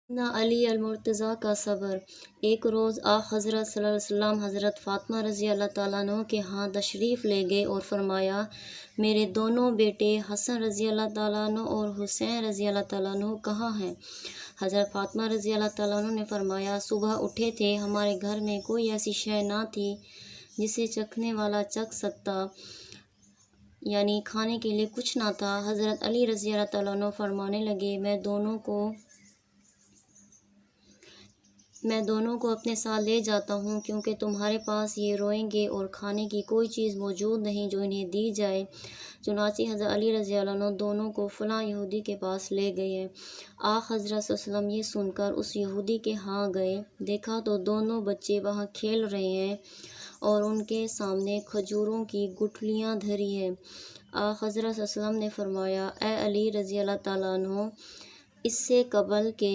نہ علی المرتضیٰ کا صبر۔ ایک روز حضرت صلی اللہ علیہ وسلم حضرت فاطمہ رضی اللہ تعالیٰ عنہ کے ہاں تشریف لے گئے اور فرمایا، میرے دونوں بیٹے حسن رضی اللہ تعالیٰ عنہ اور حسین رضی اللہ تعالیٰ عنہ کہاں ہیں؟ حضرت فاطمہ رضی اللہ تعالیٰ عنہ نے فرمایا، صبح اٹھے تھے، ہمارے گھر میں کوئی ایسی شے نہ تھی جسے چکھنے والا چکھ سکتا، یعنی کھانے کے لیے کچھ نہ تھا۔ حضرت علی رضی اللہ تعالیٰ عنہ فرمانے لگے، میں دونوں کو اپنے ساتھ لے جاتا ہوں، کیونکہ تمہارے پاس یہ روئیں گے اور کھانے کی کوئی چیز موجود نہیں جو انہیں دی جائے۔ چنانچہ حضرت علی رضی اللہ عنہ دونوں کو فلاں یہودی کے پاس لے گئے۔ حضرت صلی اللہ علیہ وسلم یہ سن کر اس یہودی کے ہاں گئے، دیکھا تو دونوں بچے وہاں کھیل رہے ہیں اور ان کے سامنے کھجوروں کی گٹھلیاں دھری ہیں۔ حضرت صلی اللہ علیہ وسلم نے فرمایا، اے علی رضی اللہ تعالیٰ عنہ، اس سے قبل کہ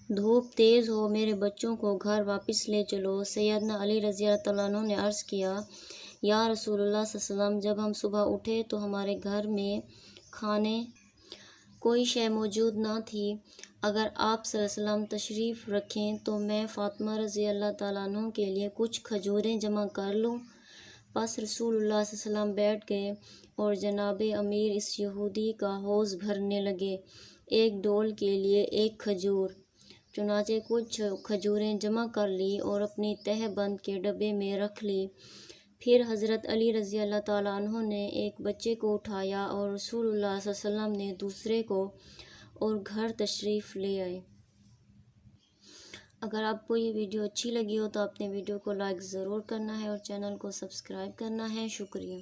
دھوپ تیز ہو میرے بچوں کو گھر واپس لے چلو۔ سیدنا علی رضی اللہ تعالیٰ عنہ نے عرض کیا، یا رسول اللہ صلی اللہ علیہ وسلم، جب ہم صبح اٹھے تو ہمارے گھر میں کھانے کوئی شے موجود نہ تھی، اگر آپ صلی اللہ علیہ وسلم تشریف رکھیں تو میں فاطمہ رضی اللہ تعالیٰ عنہ کے لیے کچھ کھجوریں جمع کر لوں۔ پس رسول اللہ صلی اللہ علیہ وسلم بیٹھ گئے اور جناب امیر اس یہودی کا حوض بھرنے لگے، ایک ڈول کے لیے ایک کھجور۔ چنانچہ کچھ کھجوریں جمع کر لی اور اپنی تہہ بند کے ڈبے میں رکھ لی۔ پھر حضرت علی رضی اللہ تعالیٰ عنہ نے ایک بچے کو اٹھایا اور رسول اللہ صلی اللہ علیہ وسلم نے دوسرے کو، اور گھر تشریف لے آئے۔ اگر آپ کو یہ ویڈیو اچھی لگی ہو تو اپنے ویڈیو کو لائک ضرور کرنا ہے اور چینل کو سبسکرائب کرنا ہے۔ شکریہ۔